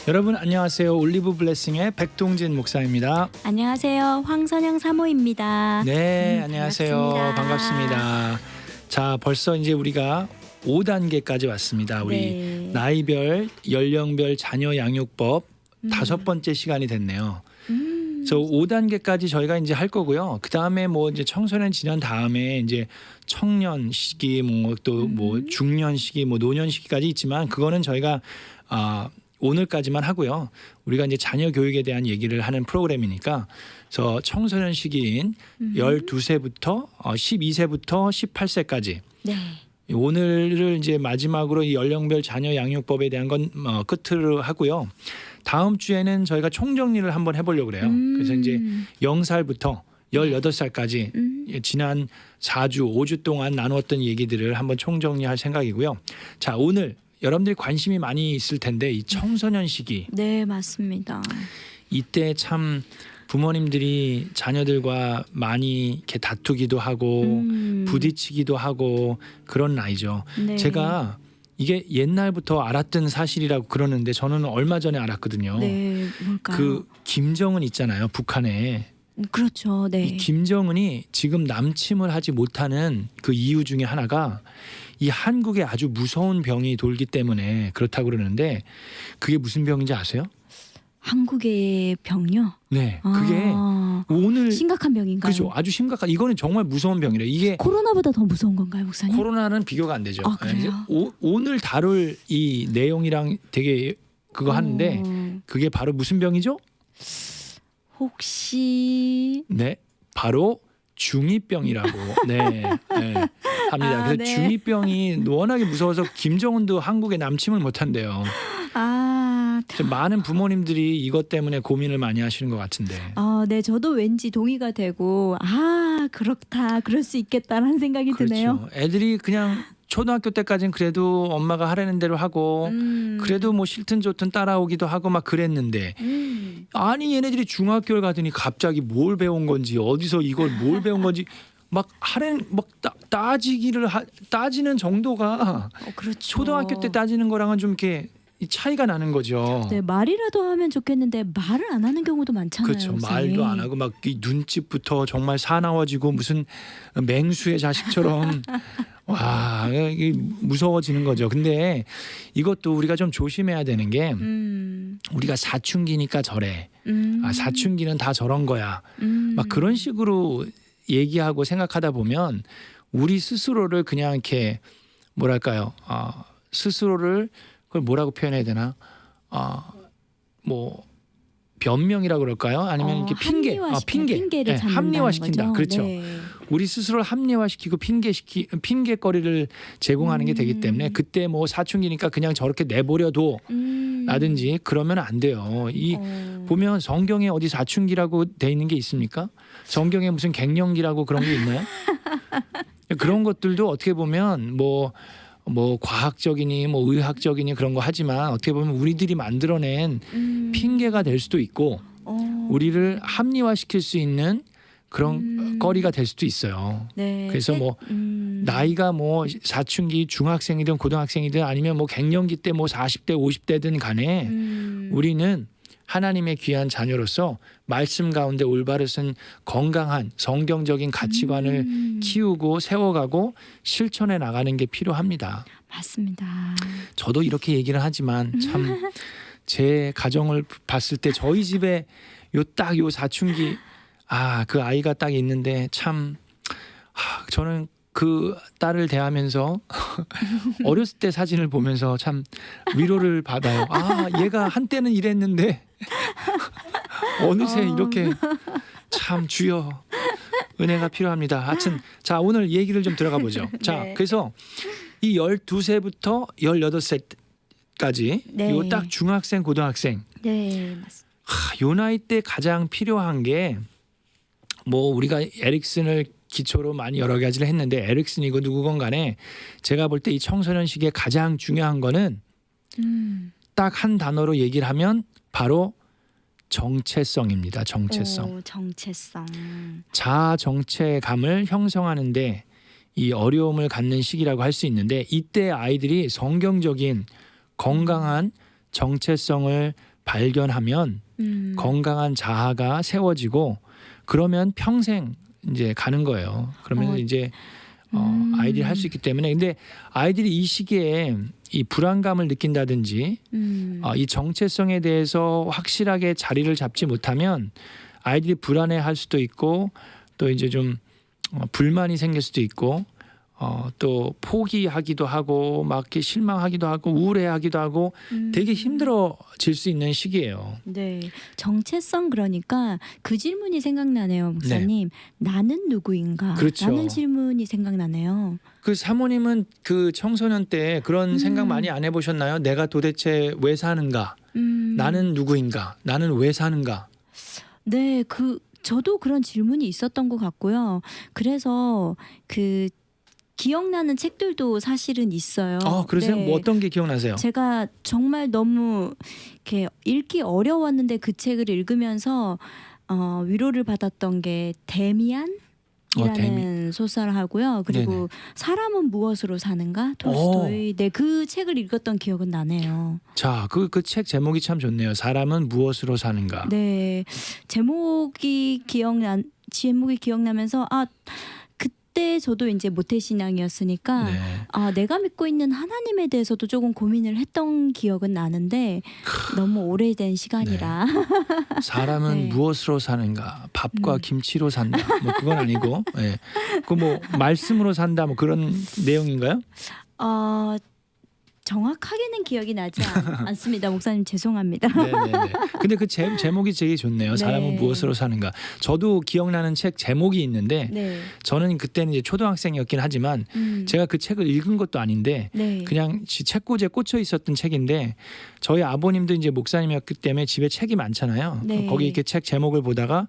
여러분 안녕하세요. 올리브 블레싱의 백동진 목사입니다. 안녕하세요. 황선영 사모입니다. 네, 안녕하세요. 반갑습니다. 자, 벌써 이제 우리가 5단계까지 왔습니다. 우리 네. 나이별, 연령별 자녀 양육법 5번째 시간이 됐네요. 그래서 5단계까지 저희가 이제 할 거고요. 그 다음에 뭐 이제 청소년 지난 다음에 이제 청년 시기, 뭐 또 뭐 중년 시기, 뭐 노년 시기까지 있지만 그거는 저희가 오늘까지만 하고요. 우리가 이제 자녀 교육에 대한 얘기를 하는 프로그램이니까 그래서 청소년 시기인 12세부터 12세부터 18세까지 네. 오늘을 이제 마지막으로 이 연령별 자녀 양육법에 대한 건 끝으로 하고요. 다음 주에는 저희가 총정리를 한번 해보려고 그래요. 그래서 이제 0살부터 18살까지 지난 4주, 5주 동안 나누었던 얘기들을 한번 총정리할 생각이고요. 자, 오늘 여러분들이 관심이 많이 있을 텐데 이 청소년 시기. 네, 맞습니다. 이때 참 부모님들이 자녀들과 많이 이렇게 다투기도 하고 부딪히기도 하고 그런 나이죠. 네. 제가 이게 옛날부터 알았던 사실이라고 그러는데 저는 얼마 전에 알았거든요. 네, 뭘까요? 그 김정은 있잖아요. 북한에. 그렇죠. 네. 이 김정은이 지금 남침을 하지 못하는 그 이유 중에 하나가 이 한국에 아주 무서운 병이 돌기 때문에 그렇다고 그러는데 그게 무슨 병인지 아세요? 한국의 병요? 네, 그게 오늘 심각한 병인가요? 그죠, 아주 심각한. 이거는 정말 무서운 병이래요. 이게 코로나보다 더 무서운 건가요, 목사님? 코로나는 비교가 안 되죠. 아, 그래요? 오늘 다룰 이 내용이랑 되게 그거 하는데 그게 바로 무슨 병이죠? 혹시 네, 바로 중이병이라고 네, 합니다. 그래서 네. 중이병이 워낙에 무서워서 김정은도 한국에 남침을 못한대요. 그래서 많은 부모님들이 이것 때문에 고민을 많이 하시는 것 같은데. 네, 저도 왠지 동의가 되고 그렇다, 그럴 수 있겠다라는 생각이 드네요. 그렇죠. 애들이 그냥 초등학교 때까지는 그래도 엄마가 하라는 대로 하고 그래도 뭐 싫든 좋든 따라오기도 하고 막 그랬는데 아니 얘네들이 중학교를 가더니 갑자기 뭘 배운 건지 어디서 이걸 뭘 배운 건지 막 하라는 막 따지는 정도가 그렇죠. 초등학교 때 따지는 거랑은 좀 이렇게 차이가 나는 거죠. 네, 말이라도 하면 좋겠는데 말을 안 하는 경우도 많잖아요. 그렇죠. 목사님. 말도 안 하고 막 이 눈집부터 정말 사나워지고 무슨 맹수의 자식처럼 와, 이게 무서워지는 거죠. 근데 이것도 우리가 좀 조심해야 되는 게 우리가 사춘기니까 저래. 사춘기는 다 저런 거야. 막 그런 식으로 얘기하고 생각하다 보면 우리 스스로를 그냥 이렇게 뭐랄까요? 스스로를 그걸 뭐라고 표현해야 되나? 뭐 변명이라고 그럴까요? 아니면 이렇게 핑계를 네, 합리화시킨다. 거죠? 그렇죠. 네. 우리 스스로를 합리화시키고 핑계거리를 제공하는 게 되기 때문에 그때 뭐 사춘기니까 그냥 저렇게 내버려둬 라든지 그러면 안 돼요. 보면 성경에 어디 사춘기라고 돼 있는 게 있습니까? 성경에 무슨 갱년기라고 그런 게 있나요? 그런 것들도 어떻게 보면 뭐 과학적이니 뭐 의학적이니 그런 거 하지만 어떻게 보면 우리들이 만들어낸 핑계가 될 수도 있고 우리를 합리화시킬 수 있는 그런 거리가 될 수도 있어요. 네. 그래서 뭐 나이가 뭐 사춘기 중학생이든 고등학생이든 아니면 뭐 갱년기 때 뭐 40대 50대든 간에 우리는 하나님의 귀한 자녀로서 말씀 가운데 올바르신 건강한 성경적인 가치관을 키우고 세워가고 실천해 나가는 게 필요합니다. 맞습니다. 저도 이렇게 얘기를 하지만 참 제 가정을 봤을 때 저희 집에 요 사춘기 그 아이가 딱 있는데 참 저는 그 딸을 대하면서 어렸을 때 사진을 보면서 참 위로를 받아요. 얘가 한때는 이랬는데 어느새 이렇게 참 주여 은혜가 필요합니다. 하여튼 자, 오늘 얘기를 좀 들어가 보죠. 자, 네. 그래서 이 12세부터 18세까지 네. 요 딱 중학생 고등학생 네, 맞습니다. 요 나이 때 가장 필요한 게 뭐 우리가 에릭슨을 기초로 많이 여러 가지를 했는데 에릭슨이고 누구건 간에 제가 볼 때 이 청소년 시기에 가장 중요한 거는 딱 한 단어로 얘기를 하면 바로 정체성입니다. 정체성. 정체성. 자아 정체감을 형성하는데 이 어려움을 갖는 시기라고 할 수 있는데 이때 아이들이 성경적인 건강한 정체성을 발견하면 건강한 자아가 세워지고 그러면 평생 이제 가는 거예요. 그러면 이제 아이들이 할 수 있기 때문에 근데 아이들이 이 시기에 이 불안감을 느낀다든지 이 정체성에 대해서 확실하게 자리를 잡지 못하면 아이들이 불안해할 수도 있고 또 이제 좀 불만이 생길 수도 있고 또 포기하기도 하고 막 이렇게 실망하기도 하고 우울해하기도 하고 되게 힘들어질 수 있는 시기예요. 네, 정체성 그러니까 그 질문이 생각나네요, 목사님. 나는 누구인가? 그렇죠. 라는 질문이 생각나네요. 그 사모님은 그 청소년 때 그런 생각 많이 안 해보셨나요? 내가 도대체 왜 사는가? 나는 누구인가? 나는 왜 사는가? 네, 저도 그런 질문이 있었던 것 같고요. 그래서 그 기억나는 책들도 사실은 있어요. 그러세요? 네. 뭐 어떤 게 기억나세요? 제가 정말 너무 이렇게 읽기 어려웠는데 그 책을 읽으면서 위로를 받았던 게 데미안이라는 소설하고요. 그리고 네네. 사람은 무엇으로 사는가? 톨스토이. 네, 그 책을 읽었던 기억은 나네요. 자, 그 책 제목이 참 좋네요. 사람은 무엇으로 사는가? 네, 제목이 기억나면서 그때 저도 이제 모태신앙이었으니까 네. 내가 믿고 있는 하나님에 대해서도 조금 고민을 했던 기억은 나는데 너무 오래된 시간이라. 사람은 네. 무엇으로 사는가? 밥과 김치로 산다. 뭐 그건 아니고, 예. 그 뭐 말씀으로 산다. 뭐 그런 내용인가요? 정확하게는 기억이 나지 않습니다. 목사님 죄송합니다. 네네네. 근데 그 제목이 되게 좋네요. 네. 사람은 무엇으로 사는가. 저도 기억나는 책 제목이 있는데 네. 저는 그때는 이제 초등학생이었긴 하지만 제가 그 책을 읽은 것도 아닌데 네. 그냥 책꽂이에 꽂혀 있었던 책인데 저희 아버님도 이제 목사님이었기 때문에 집에 책이 많잖아요. 네. 거기 이렇게 책 제목을 보다가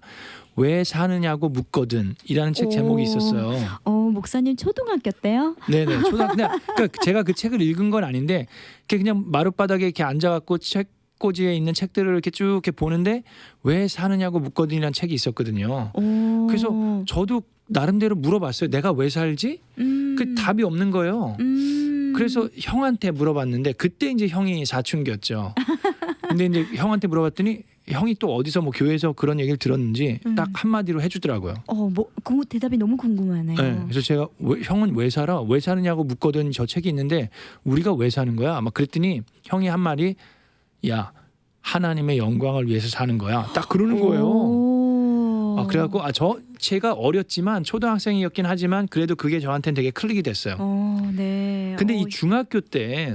왜 사느냐고 묻거든 이라는 책 제목이 있었어요. 목사님 초등학교 때요? 네네. 그러니까 제가 그 책을 읽은 건 아닌데 그냥 마룻바닥에 이렇게 앉아갖고 책꽂이에 있는 책들을 이렇게 쭉 이렇게 보는데 왜 사느냐고 묻거든이라는 책이 있었거든요. 그래서 저도 나름대로 물어봤어요. 내가 왜 살지? 그 답이 없는 거예요. 그래서 형한테 물어봤는데 그때 이제 형이 사춘기였죠. 근데 이제 형한테 물어봤더니 형이 또 어디서 뭐 교회에서 그런 얘기를 들었는지 딱 한마디로 해주더라고요. 그 대답이 너무 궁금하네요. 네, 그래서 제가 형은 왜 살아? 왜 사느냐고 묻거든 저 책이 있는데 우리가 왜 사는 거야? 막 그랬더니 형이 한 말이 야 하나님의 영광을 위해서 사는 거야. 딱 그러는 거예요. 그래갖고 제가 어렸지만 초등학생이었긴 하지만 그래도 그게 저한테는 되게 클릭이 됐어요. 네. 근데 이 중학교 때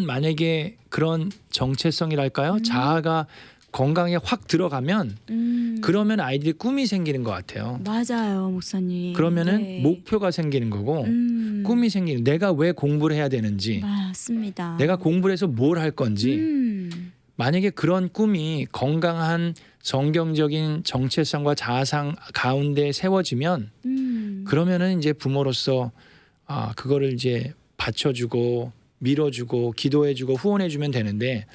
만약에 그런 정체성이랄까요? 자아가 건강에 확 들어가면 그러면 아이들이 꿈이 생기는 것 같아요. 맞아요, 목사님. 그러면은 네. 목표가 생기는 거고 꿈이 생기는 내가 왜 공부를 해야 되는지 맞습니다. 내가 공부를 해서 뭘 할 건지 만약에 그런 꿈이 건강한 성경적인 정체성과 자아상 가운데 세워지면 그러면은 이제 부모로서 그거를 이제 받쳐주고 밀어주고 기도해주고 후원해주면 되는데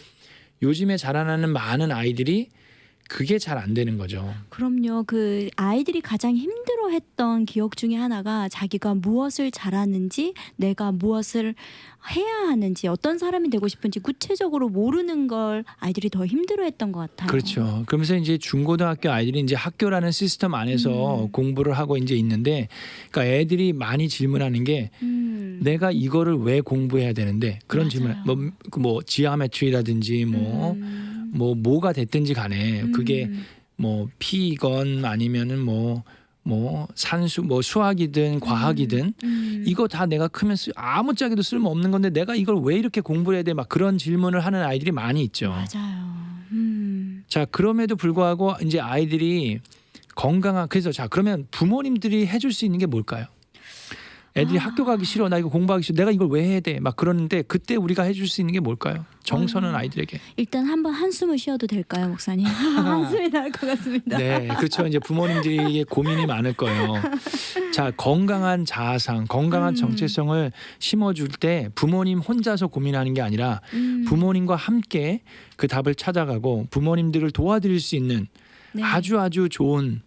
요즘에 자라나는 많은 아이들이 그게 잘 안 되는 거죠. 그럼요. 그 아이들이 가장 힘들어했던 기억 중에 하나가 자기가 무엇을 잘하는지 내가 무엇을 해야 하는지 어떤 사람이 되고 싶은지 구체적으로 모르는 걸 아이들이 더 힘들어했던 것 같아요. 그렇죠. 그러면서 이제 중고등학교 아이들이 이제 학교라는 시스템 안에서 공부를 하고 이제 있는데, 그러니까 애들이 많이 질문하는 게 내가 이거를 왜 공부해야 되는데 그런 맞아요. 질문, 뭐 지오메트리라든지 뭐가 됐든지 간에 그게 뭐 피건 아니면은 뭐 산수 뭐 수학이든 과학이든 이거 다 내가 크면 아무짝에도 쓸모 없는 건데 내가 이걸 왜 이렇게 공부를 해야 돼? 막 그런 질문을 하는 아이들이 많이 있죠. 맞아요. 자, 그럼에도 불구하고 이제 아이들이 그래서 자, 그러면 부모님들이 해줄 수 있는 게 뭘까요? 애들이 학교 가기 싫어, 나 이거 공부하기 싫어, 내가 이걸 왜 해야 돼? 막 그러는데 그때 우리가 해줄 수 있는 게 뭘까요? 정서는 아이들에게. 일단 한번 한숨을 쉬어도 될까요, 목사님? 한숨이 나을 것 같습니다. 네, 그렇죠. 이제 부모님들이 고민이 많을 거예요. 자, 건강한 자아상, 건강한 정체성을 심어줄 때 부모님 혼자서 고민하는 게 아니라 부모님과 함께 그 답을 찾아가고 부모님들을 도와드릴 수 있는 네. 아주 좋은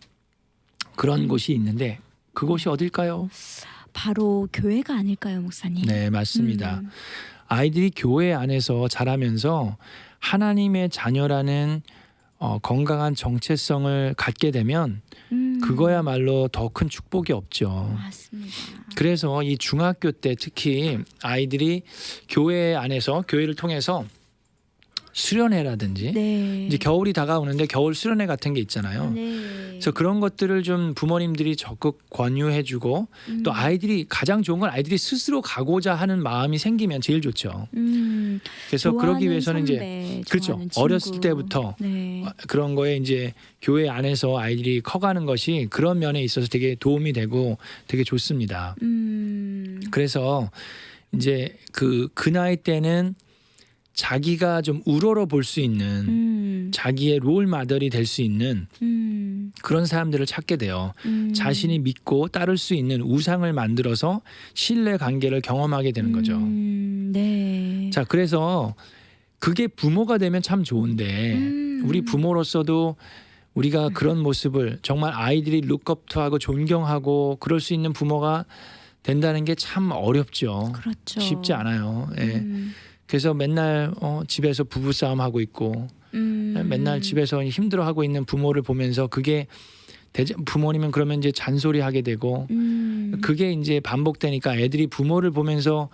그런 곳이 있는데 그곳이 어딜까요? 바로 교회가 아닐까요, 목사님? 네, 맞습니다. 아이들이 교회 안에서 자라면서 하나님의 자녀라는 건강한 정체성을 갖게 되면 그거야말로 더 큰 축복이 없죠. 맞습니다. 그래서 이 중학교 때 특히 아이들이 교회 안에서 교회를 통해서 수련회라든지 네. 이제 겨울이 다가오는데 겨울 수련회 같은 게 있잖아요. 네. 그래서 그런 것들을 좀 부모님들이 적극 권유해주고 또 아이들이 가장 좋은 건 아이들이 스스로 가고자 하는 마음이 생기면 제일 좋죠. 그래서 그러기 위해서는 이제 그렇죠. 어렸을 때부터 네. 그런 거에 이제 교회 안에서 아이들이 커가는 것이 그런 면에 있어서 되게 도움이 되고 되게 좋습니다. 그래서 이제 그 나이 때는 자기가 좀 우러러 볼 수 있는 자기의 롤 모델이 될 수 있는 그런 사람들을 찾게 돼요. 자신이 믿고 따를 수 있는 우상을 만들어서 신뢰 관계를 경험하게 되는 거죠. 네. 자, 그래서 그게 부모가 되면 참 좋은데 우리 부모로서도 우리가 그런 모습을 정말 아이들이 룩업투하고 존경하고 그럴 수 있는 부모가 된다는 게 참 어렵죠. 그렇죠. 쉽지 않아요. 예. 그래서 맨날 집에서 부부싸움 하고 있고 맨날 집에서 힘들어하고 있는 부모를 보면서 그게 부모님은 그러면 이제 잔소리하게 되고 그게 이제 반복되니까 애들이 부모를 보면서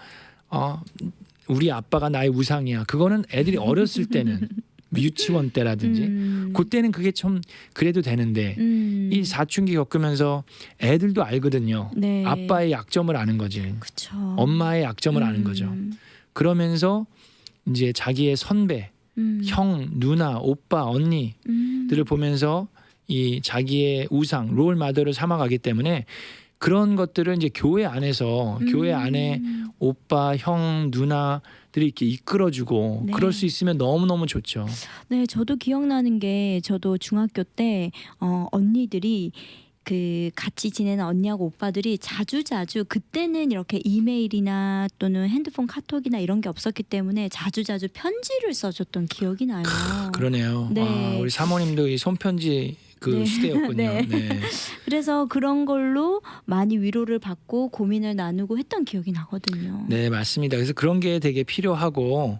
우리 아빠가 나의 우상이야. 그거는 애들이 어렸을 때는 유치원 때라든지 그때는 그게 좀 그래도 되는데 이 사춘기 겪으면서 애들도 알거든요. 네. 아빠의 약점을 아는 거지. 그쵸. 엄마의 약점을 아는 거죠. 그러면서 이제 자기의 선배, 형, 누나, 오빠, 언니들을 보면서 이 자기의 우상, 롤 모델을 삼아가기 때문에 그런 것들을 이제 교회 안에서 교회 안에 오빠, 형, 누나들이 이렇게 이끌어주고 네. 그럴 수 있으면 너무너무 좋죠. 네, 저도 기억나는 게 저도 중학교 때 언니들이 그 같이 지내는 언니하고 오빠들이 자주자주 그때는 이렇게 이메일이나 또는 핸드폰 카톡이나 이런 게 없었기 때문에 자주자주 편지를 써줬던 기억이 나요. 그러네요. 네. 우리 사모님도 이 손편지 그 네. 시대였군요. 네. 네. 그래서 그런 걸로 많이 위로를 받고 고민을 나누고 했던 기억이 나거든요. 네, 맞습니다. 그래서 그런 게 되게 필요하고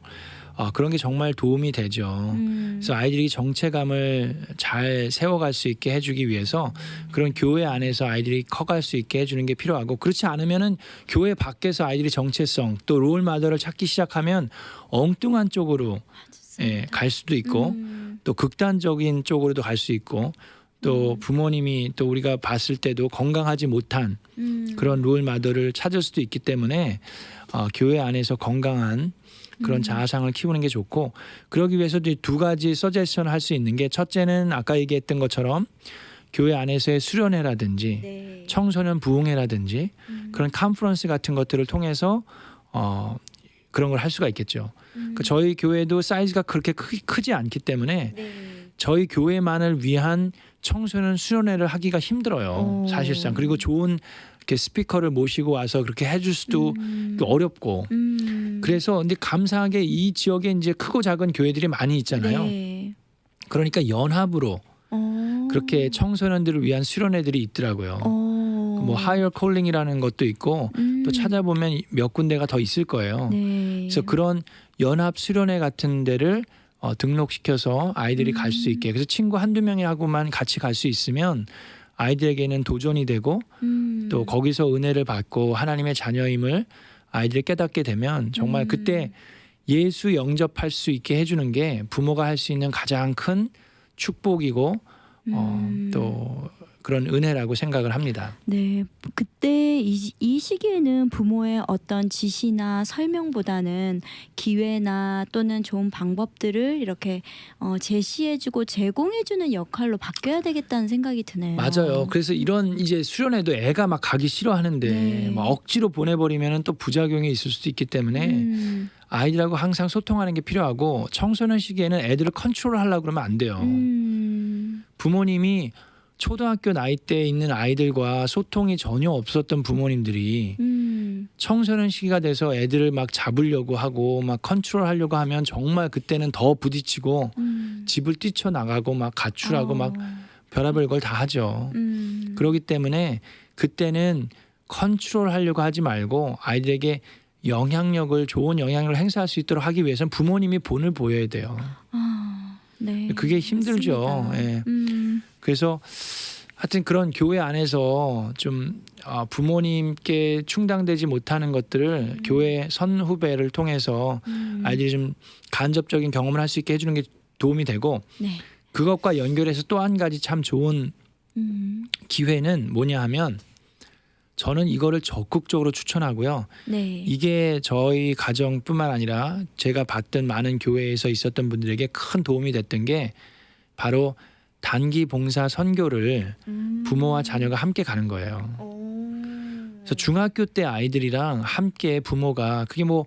그런 게 정말 도움이 되죠. 그래서 아이들이 정체감을 잘 세워갈 수 있게 해주기 위해서 그런 교회 안에서 아이들이 커갈 수 있게 해주는 게 필요하고 그렇지 않으면은 교회 밖에서 아이들이 정체성 또 롤 모델을 찾기 시작하면 엉뚱한 쪽으로 갈 수도 있고 또 극단적인 쪽으로도 갈 수 있고 또 부모님이 또 우리가 봤을 때도 건강하지 못한 그런 롤 모델을 찾을 수도 있기 때문에 교회 안에서 건강한 그런 자아상을 키우는 게 좋고 그러기 위해서 두 가지 서제션을 할 수 있는 게 첫째는 아까 얘기했던 것처럼 교회 안에서의 수련회라든지 네. 청소년 부흥회라든지 그런 컨퍼런스 같은 것들을 통해서 그런 걸 할 수가 있겠죠. 그러니까 저희 교회도 사이즈가 그렇게 크지 않기 때문에 네. 저희 교회만을 위한 청소년 수련회를 하기가 힘들어요. 사실상. 그리고 좋은 이렇게 스피커를 모시고 와서 그렇게 해줄 수도 어렵고. 그래서 근데 감사하게 이 지역에 이제 크고 작은 교회들이 많이 있잖아요. 네. 그러니까 연합으로 그렇게 청소년들을 위한 수련회들이 있더라고요. 뭐 하이어 콜링이라는 것도 있고 또 찾아보면 몇 군데가 더 있을 거예요. 네. 그래서 그런 연합 수련회 같은 데를 등록시켜서 아이들이 갈 수 있게 그래서 친구 한두 명하고만 같이 갈 수 있으면 아이들에게는 도전이 되고 또 거기서 은혜를 받고 하나님의 자녀임을 아이들이 깨닫게 되면 정말 그때 예수 영접할 수 있게 해주는 게 부모가 할 수 있는 가장 큰 축복이고 또 그런 은혜라고 생각을 합니다. 네, 그때 이 시기에는 부모의 어떤 지시나 설명보다는 기회나 또는 좋은 방법들을 이렇게 제시해주고 제공해주는 역할로 바뀌어야 되겠다는 생각이 드네요. 맞아요. 그래서 이런 이제 수련회도 애가 막 가기 싫어하는데 네. 막 억지로 보내버리면 또 부작용이 있을 수도 있기 때문에 아이들하고 항상 소통하는 게 필요하고 청소년 시기에는 애들을 컨트롤하려고 그러면 안 돼요. 부모님이 초등학교 나이 때 있는 아이들과 소통이 전혀 없었던 부모님들이 청소년 시기가 돼서 애들을 막 잡으려고 하고 막 컨트롤하려고 하면 정말 그때는 더 부딪히고 집을 뛰쳐나가고 막 가출하고 막 별의별 걸 다 하죠. 그렇기 때문에 그때는 컨트롤하려고 하지 말고 아이들에게 영향력을 좋은 영향력을 행사할 수 있도록 하기 위해서는 부모님이 본을 보여야 돼요. 네. 그게 힘들죠. 맞습니다. 예. 그래서 하여튼 그런 교회 안에서 좀 부모님께 충당되지 못하는 것들을 교회 선후배를 통해서 아이들이 좀 간접적인 경험을 할 수 있게 해주는 게 도움이 되고 네. 그것과 연결해서 또 한 가지 참 좋은 기회는 뭐냐 하면 저는 이거를 적극적으로 추천하고요. 네. 이게 저희 가정뿐만 아니라 제가 봤던 많은 교회에서 있었던 분들에게 큰 도움이 됐던 게 바로 단기 봉사 선교를 부모와 자녀가 함께 가는 거예요. 그래서 중학교 때 아이들이랑 함께 부모가 그게 뭐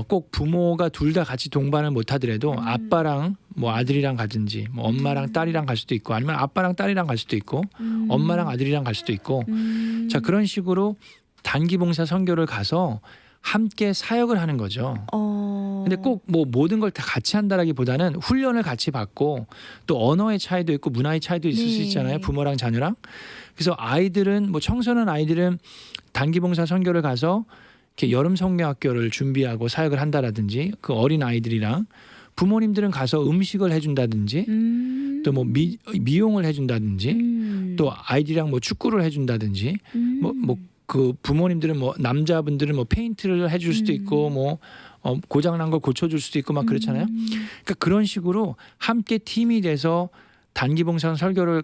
꼭 부모가 둘 다 같이 동반을 못 하더라도 아빠랑 뭐 아들이랑 가든지 뭐 엄마랑 딸이랑 갈 수도 있고 아니면 아빠랑 딸이랑 갈 수도 있고 엄마랑 아들이랑 갈 수도 있고 자 그런 식으로 단기 봉사 선교를 가서 함께 사역을 하는 거죠. 근데 꼭 뭐 모든 걸 다 같이 한다라기보다는 훈련을 같이 받고 또 언어의 차이도 있고 문화의 차이도 있을 수 네. 있잖아요. 부모랑 자녀랑. 그래서 아이들은 뭐 청소년 아이들은 단기 봉사 선교를 가서 이렇게 여름 성경학교를 준비하고 사역을 한다라든지 그 어린 아이들이랑 부모님들은 가서 음식을 해준다든지 또 뭐 미용을 해준다든지 또 아이들이랑 뭐 축구를 해준다든지 뭐 그 부모님들은 뭐 남자분들은 뭐 페인트를 해줄 수도 있고 뭐 고장난 걸 고쳐줄 수도 있고 막 그렇잖아요. 그러니까 그런 식으로 함께 팀이 돼서 단기봉사 선교를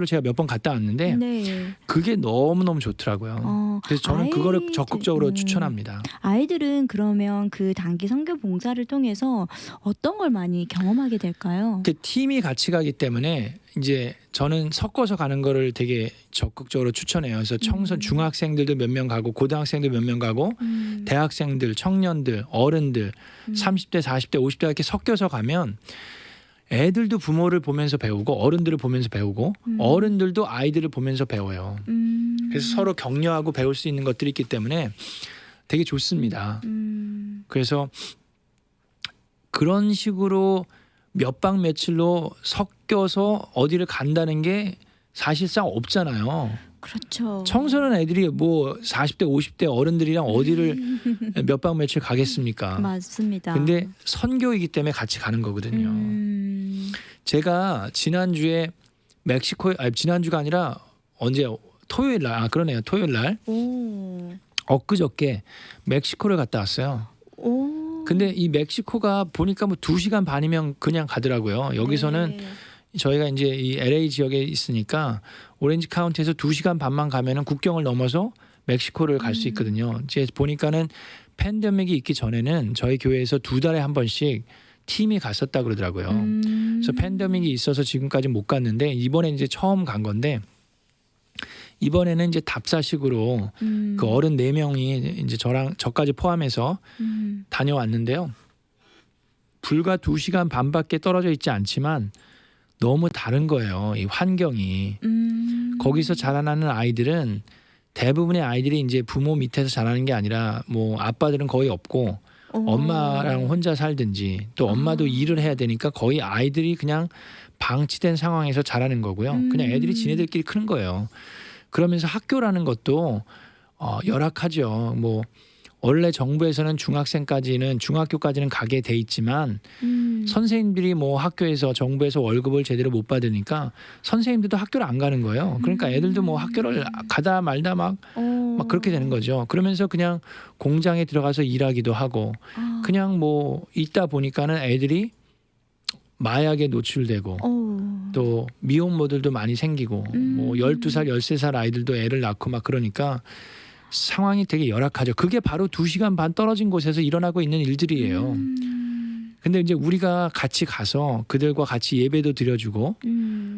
제가 몇 번 갔다 왔는데 네. 그게 너무너무 좋더라고요. 그래서 저는 그거를 적극적으로 추천합니다. 아이들은 그러면 그 단기 선교 봉사를 통해서 어떤 걸 많이 경험하게 될까요? 그 팀이 같이 가기 때문에 이제 저는 섞어서 가는 거를 되게 적극적으로 추천해요. 그래서 중학생들도 몇 명 가고 고등학생들 몇 명 가고 대학생들, 청년들, 어른들 30대, 40대, 50대 이렇게 섞여서 가면 애들도 부모를 보면서 배우고 어른들을 보면서 배우고 어른들도 아이들을 보면서 배워요. 그래서 서로 격려하고 배울 수 있는 것들이 있기 때문에 되게 좋습니다. 그래서 그런 식으로 몇 박 며칠로 섞여서 어디를 간다는 게 사실상 없잖아요. 그렇죠. 청소년 애들이 뭐 40대 50대 어른들이랑 어디를 몇 박 며칠 가겠습니까? 맞습니다. 근데 선교이기 때문에 같이 가는 거거든요. 제가 지난주에 지난주가 아니라 언제 토요일 날 그러네요. 토요일 날 엊그저께 멕시코를 갔다 왔어요. 근데 이 멕시코가 보니까 뭐 2시간 반이면 그냥 가더라고요. 여기서는 저희가 이제 이 LA 지역에 있으니까 오렌지 카운티에서 2시간 반만 가면은 국경을 넘어서 멕시코를 갈 수 있거든요. 이제 보니까는 팬데믹이 있기 전에는 저희 교회에서 2달에 한 번씩 팀이 갔었다 그러더라고요. 그래서 팬데믹이 있어서 지금까지 못 갔는데 이번에 이제 처음 간 건데 이번에는 이제 답사식으로 그 어른 4명이 이제 저까지 포함해서 다녀왔는데요. 불과 2시간 반밖에 떨어져 있지 않지만 너무 다른 거예요. 이 환경이. 거기서 자라나는 아이들은 대부분의 아이들이 이제 부모 밑에서 자라는 게 아니라 뭐 아빠들은 거의 없고 엄마랑 혼자 살든지 또 엄마도 일을 해야 되니까 거의 아이들이 그냥 방치된 상황에서 자라는 거고요. 그냥 애들이 지네들끼리 크는 거예요. 그러면서 학교라는 것도 열악하죠. 뭐 원래 정부에서는 중학교까지는 가게 돼 있지만 선생님들이 뭐 학교에서 정부에서 월급을 제대로 못 받으니까 선생님들도 학교를 안 가는 거예요. 그러니까 애들도 뭐 학교를 가다 말다 막 그렇게 되는 거죠. 그러면서 그냥 공장에 들어가서 일하기도 하고 그냥 뭐 있다 보니까는 애들이 마약에 노출되고 또 미혼모들도 많이 생기고 뭐 12살, 13살 아이들도 애를 낳고 막 그러니까 상황이 되게 열악하죠. 그게 바로 2시간 반 떨어진 곳에서 일어나고 있는 일들이에요. 근데 이제 우리가 같이 가서 그들과 같이 예배도 드려주고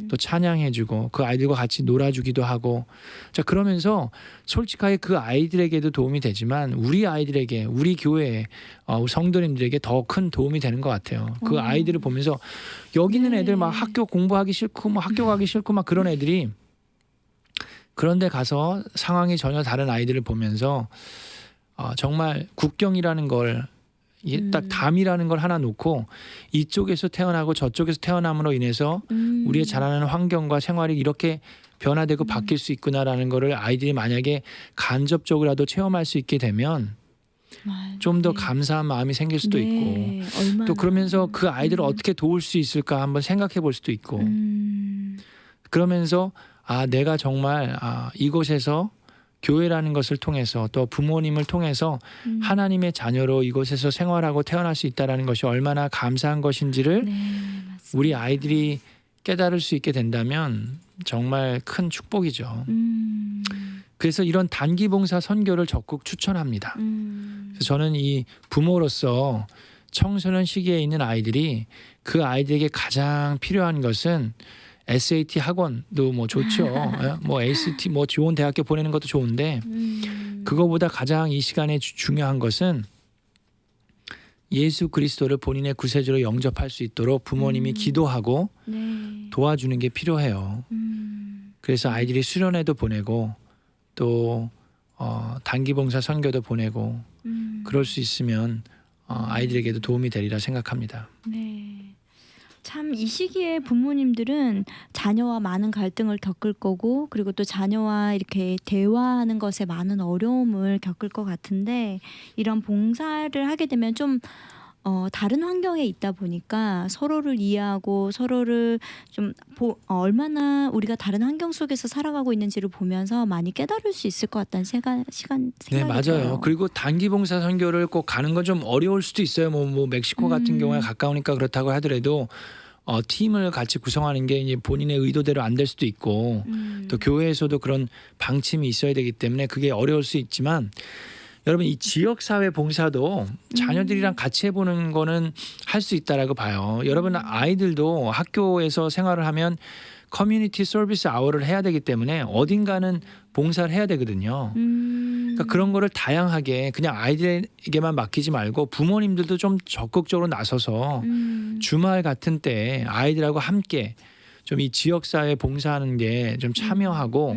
또 찬양해주고 그 아이들과 같이 놀아주기도 하고 자 그러면서 솔직하게 그 아이들에게도 도움이 되지만 우리 아이들에게 우리 교회 우리 성도님들에게 더 큰 도움이 되는 것 같아요. 그 아이들을 보면서 여기 있는 애들 막 학교 공부하기 싫고 막 학교 가기 싫고 막 그런 애들이 그런데 가서 상황이 전혀 다른 아이들을 보면서 정말 국경이라는 걸 딱 담이라는 걸 하나 놓고 이쪽에서 태어나고 저쪽에서 태어남으로 인해서 우리의 자라는 환경과 생활이 이렇게 변화되고 바뀔 수 있구나라는 거를 아이들이 만약에 간접적으로라도 체험할 수 있게 되면 좀 더 감사한 마음이 생길 수도 있고 네, 얼마나. 또 그러면서 그 아이들을 어떻게 도울 수 있을까 한번 생각해 볼 수도 있고 그러면서 내가 정말 이곳에서 교회라는 것을 통해서 또 부모님을 통해서 하나님의 자녀로 이곳에서 생활하고 태어날 수 있다는 것이 얼마나 감사한 것인지를 네, 맞습니다. 우리 아이들이 깨달을 수 있게 된다면 정말 큰 축복이죠. 그래서 이런 단기 봉사 선교를 적극 추천합니다. 그래서 저는 이 부모로서 청소년 시기에 있는 아이들이 그 아이들에게 가장 필요한 것은 SAT 학원도 뭐 좋죠. 뭐 ACT 뭐 좋은 대학교 보내는 것도 좋은데 그거보다 가장 이 시간에 중요한 것은 예수 그리스도를 본인의 구세주로 영접할 수 있도록 부모님이 기도하고 네. 도와주는 게 필요해요. 그래서 아이들이 수련회도 보내고 또 단기 봉사 선교도 보내고 그럴 수 있으면 아이들에게도 도움이 되리라 생각합니다. 네. 참 이 시기에 부모님들은 자녀와 많은 갈등을 겪을 거고 그리고 또 자녀와 이렇게 대화하는 것에 많은 어려움을 겪을 것 같은데 이런 봉사를 하게 되면 좀 다른 환경에 있다 보니까 서로를 이해하고 서로를 좀 얼마나 우리가 다른 환경 속에서 살아가고 있는지를 보면서 많이 깨달을 수 있을 것 같다는 생각이 네, 맞아요. 들어요. 그리고 단기 봉사 선교를 꼭 가는 건 좀 어려울 수도 있어요. 뭐 멕시코 같은 경우에 가까우니까 그렇다고 하더라도 팀을 같이 구성하는 게 이제 본인의 의도대로 안 될 수도 있고 또 교회에서도 그런 방침이 있어야 되기 때문에 그게 어려울 수 있지만 여러분 이 지역사회 봉사도 자녀들이랑 같이 해보는 거는 할 수 있다라고 봐요. 여러분 아이들도 학교에서 생활을 하면 커뮤니티 서비스 아워를 해야 되기 때문에 어딘가는 봉사를 해야 되거든요. 그러니까 그런 거를 다양하게 그냥 아이들에게만 맡기지 말고 부모님들도 좀 적극적으로 나서서 주말 같은 때 아이들하고 함께 좀 이 지역사회 봉사하는 게 좀 참여하고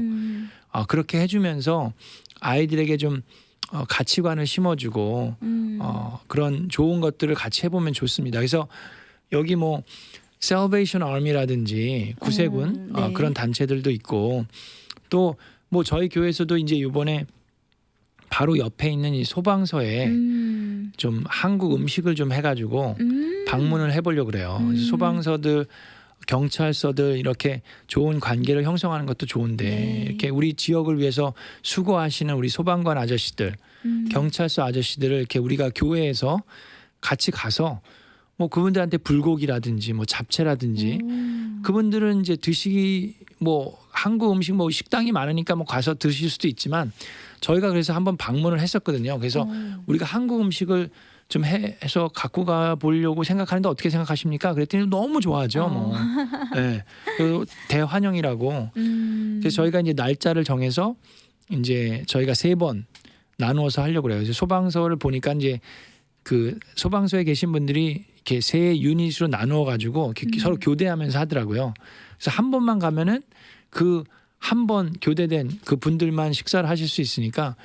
그렇게 해주면서 아이들에게 좀 가치관을 심어주고 그런 좋은 것들을 같이 해보면 좋습니다. 그래서 여기 뭐 Salvation Army라든지 구세군 네. 그런 단체들도 있고 또 뭐 저희 교회에서도 이제 이번에 바로 옆에 있는 이 소방서에 좀 한국 음식을 좀 해가지고 방문을 해보려고 그래요. 그래서 소방서들 경찰서들 이렇게 좋은 관계를 형성하는 것도 좋은데 네. 이렇게 우리 지역을 위해서 수고하시는 우리 소방관 아저씨들 경찰서 아저씨들을 이렇게 우리가 교회에서 같이 가서 뭐 그분들한테 불고기라든지 뭐 잡채라든지 그분들은 이제 드시기 뭐 한국 음식 뭐 식당이 많으니까 뭐 가서 드실 수도 있지만 저희가 그래서 한번 방문을 했었거든요. 그래서 우리가 한국 음식을 좀 해서 갖고 가 보려고 생각하는데 어떻게 생각하십니까? 그랬더니 너무 좋아하죠. 뭐. 네. 그리고 대환영이라고. 그래서 저희가 이제 날짜를 정해서 이제 저희가 3번 나누어서 하려고 그래요. 그래서 소방서를 보니까 이제 그 소방서에 계신 분들이 이렇게 3 유닛으로 나누어 가지고 서로 교대하면서 하더라고요. 그래서 한 번만 가면은 그 한 번 교대된 그 분들만 식사를 하실 수 있으니까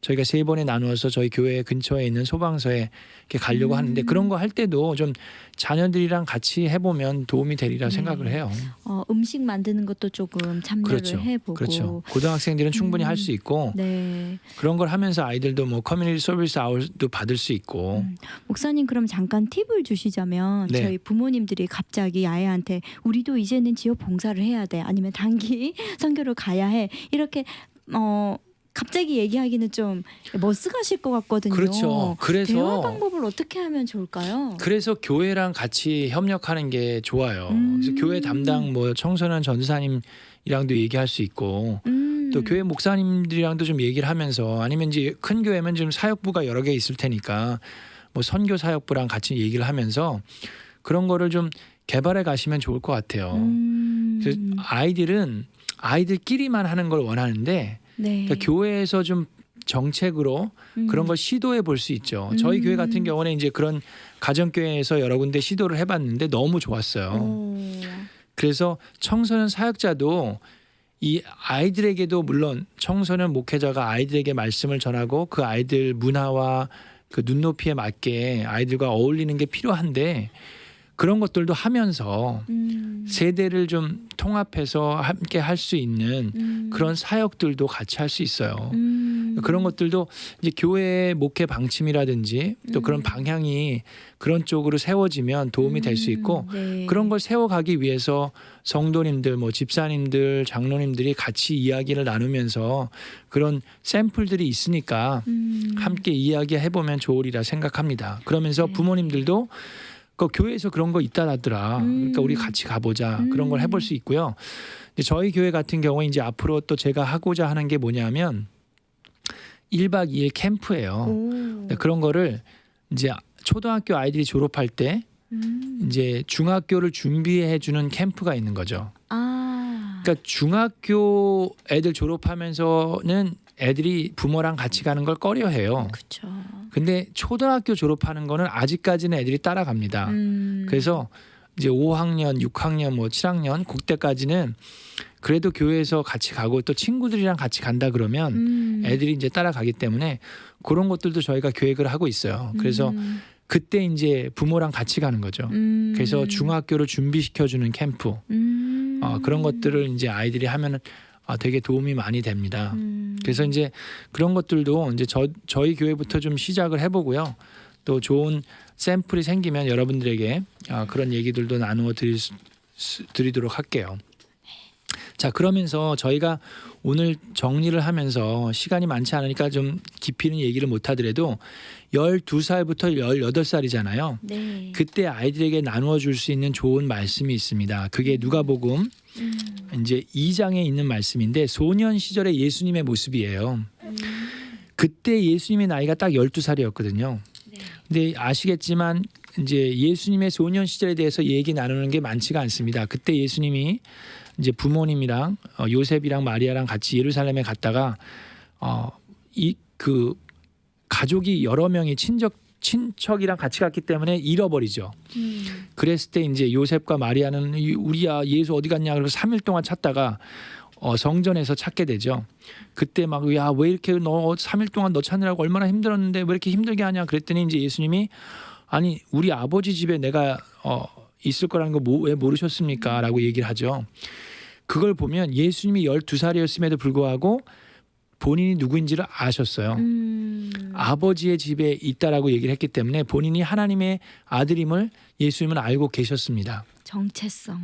저희가 3번에 나누어서 저희 교회 근처에 있는 소방서에 이렇게 가려고 하는데 그런 거 할 때도 좀 자녀들이랑 같이 해보면 도움이 되리라 생각을 해요. 음식 만드는 것도 조금 참여를 해보고. 그렇죠. 고등학생들은 충분히 할 수 있고 네. 그런 걸 하면서 아이들도 뭐 커뮤니티 서비스 아워도 받을 수 있고. 목사님 그럼 잠깐 팁을 주시자면 네. 저희 부모님들이 갑자기 아이한테 우리도 이제는 지역 봉사를 해야 돼 아니면 단기 선교를 가야 해 이렇게 갑자기 얘기하기는 좀 머쓱하실 것 같거든요. 그렇죠. 그래서 대화 방법을 어떻게 하면 좋을까요? 그래서 교회랑 같이 협력하는 게 좋아요. 그래서 교회 담당 뭐 청소년 전사님이랑도 얘기할 수 있고 또 교회 목사님들이랑도 좀 얘기를 하면서 아니면 이제 큰 교회면 지금 사역부가 여러 개 있을 테니까 뭐 선교 사역부랑 같이 얘기를 하면서 그런 거를 좀 개발해 가시면 좋을 것 같아요. 그래서 아이들은 아이들끼리만 하는 걸 원하는데 네. 그러니까 교회에서 좀 정책으로 그런 걸 시도해 볼 수 있죠. 저희 교회 같은 경우는 이제 그런 가정교회에서 여러 군데 시도를 해봤는데 너무 좋았어요. 그래서 청소년 사역자도 이 아이들에게도 물론 청소년 목회자가 아이들에게 말씀을 전하고 그 아이들 문화와 그 눈높이에 맞게 아이들과 어울리는 게 필요한데 그런 것들도 하면서 세대를 좀 통합해서 함께 할 수 있는 그런 사역들도 같이 할 수 있어요. 그런 것들도 이제 교회의 목회 방침이라든지 또 그런 방향이 그런 쪽으로 세워지면 도움이 될 수 있고 네. 그런 걸 세워가기 위해서 성도님들, 뭐 집사님들, 장로님들이 같이 이야기를 나누면서 그런 샘플들이 있으니까 함께 이야기해 보면 좋으리라 생각합니다. 그러면서 네. 부모님들도 그 교회에서 그런 거 있다더라. 그러니까 우리 같이 가보자. 그런 걸 해볼 수 있고요. 근데 저희 교회 같은 경우에 이제 앞으로 또 제가 하고자 하는 게 뭐냐면 1박 2일 캠프예요. 근데 그런 거를 이제 초등학교 아이들이 졸업할 때 이제 중학교를 준비해 주는 캠프가 있는 거죠. 그러니까 중학교 애들 졸업하면서는 애들이 부모랑 같이 가는 걸 꺼려해요. 그렇죠. 근데 초등학교 졸업하는 거는 아직까지는 애들이 따라갑니다. 그래서 이제 5학년, 6학년, 뭐 7학년 그때까지는 그래도 교회에서 같이 가고 또 친구들이랑 같이 간다 그러면 애들이 이제 따라가기 때문에 그런 것들도 저희가 계획을 하고 있어요. 그래서 그때 이제 부모랑 같이 가는 거죠. 그래서 중학교를 준비시켜주는 캠프 그런 것들을 이제 아이들이 하면은 되게 도움이 많이 됩니다. 그래서 이제 그런 것들도 이제 저희 교회부터 좀 시작을 해보고요. 또 좋은 샘플이 생기면 여러분들에게 그런 얘기들도 나누어 드리도록 할게요. 자, 그러면서 저희가 오늘 정리를 하면서 시간이 많지 않으니까 좀 깊이는 얘기를 못 하더라도 12살부터 18살이잖아요. 네. 그때 아이들에게 나누어 줄 수 있는 좋은 말씀이 있습니다. 그게 누가복음 이제 2장에 있는 말씀인데 소년 시절의 예수님의 모습이에요. 그때 예수님의 나이가 딱 12살이었거든요. 근데 아시겠지만 이제 예수님의 소년 시절에 대해서 얘기 나누는 게 많지가 않습니다. 그때 예수님이 이제 부모님이랑 요셉이랑 마리아랑 같이 예루살렘에 갔다가 이 그 가족이 여러 명이 친척이랑 같이 갔기 때문에 잃어버리죠. 그랬을 때 이제 요셉과 마리아는 우리야 예수 어디 갔냐 그래서 3일 동안 찾다가 성전에서 찾게 되죠. 그때 막 야 왜 이렇게 너 3일 동안 너 찾느라고 얼마나 힘들었는데 왜 이렇게 힘들게 하냐 그랬더니 이제 예수님이 아니 우리 아버지 집에 내가 있을 거라는 거 왜 모르셨습니까? 라고 얘기를 하죠. 그걸 보면 예수님이 12살이었음에도 불구하고 본인이 누구인지를 아셨어요. 아버지의 집에 있다라고 얘기를 했기 때문에 본인이 하나님의 아들임을 예수님은 알고 계셨습니다. 정체성이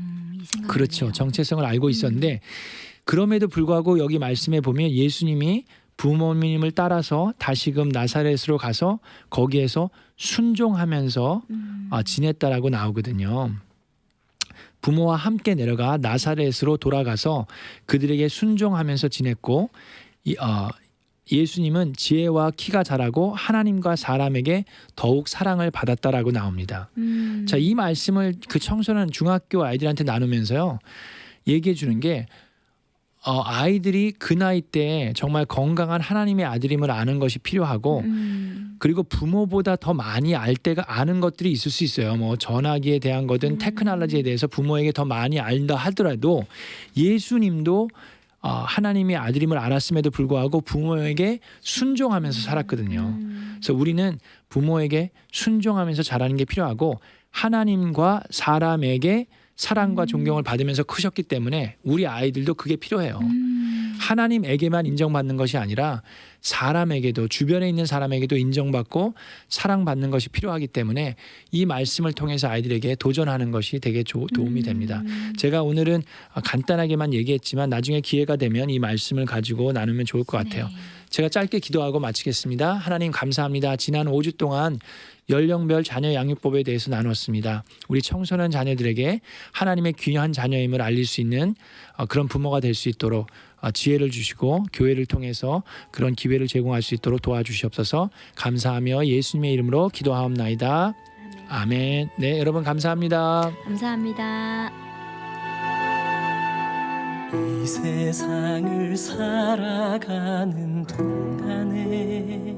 생각나네요. 그렇죠. 정체성을 알고 있었는데 그럼에도 불구하고 여기 말씀에 보면 예수님이 부모님을 따라서 다시금 나사렛으로 가서 거기에서 순종하면서 지냈다라고 나오거든요. 부모와 함께 내려가 나사렛으로 돌아가서 그들에게 순종하면서 지냈고 예수님은 지혜와 키가 자라고 하나님과 사람에게 더욱 사랑을 받았다라고 나옵니다. 자, 이 말씀을 그 청소년 중학교 아이들한테 나누면서요 얘기해 주는 게 아이들이 그 나이 때 정말 건강한 하나님의 아들임을 아는 것이 필요하고 그리고 부모보다 더 많이 아는 것들이 있을 수 있어요. 뭐 전화기에 대한 거든 테크놀로지에 대해서 부모에게 더 많이 알다 하더라도 예수님도 하나님의 아들임을 알았음에도 불구하고 부모에게 순종하면서 살았거든요. 그래서 우리는 부모에게 순종하면서 자라는 게 필요하고 하나님과 사람에게 사랑과 존경을 받으면서 크셨기 때문에 우리 아이들도 그게 필요해요. 하나님에게만 인정받는 것이 아니라 사람에게도 주변에 있는 사람에게도 인정받고 사랑받는 것이 필요하기 때문에 이 말씀을 통해서 아이들에게 도전하는 것이 되게 도움이 됩니다. 제가 오늘은 간단하게만 얘기했지만 나중에 기회가 되면 이 말씀을 가지고 나누면 좋을 것 같아요. 제가 짧게 기도하고 마치겠습니다. 하나님 감사합니다. 지난 5주 동안 연령별 자녀 양육법에 대해서 나눴습니다. 우리 청소년 자녀들에게 하나님의 귀한 자녀임을 알릴 수 있는 그런 부모가 될 수 있도록 지혜를 주시고 교회를 통해서 그런 기회를 제공할 수 있도록 도와주시옵소서. 감사하며 예수님의 이름으로 기도하옵나이다. 아멘. 네, 여러분 감사합니다. 감사합니다. 이 세상을 살아가는 동안에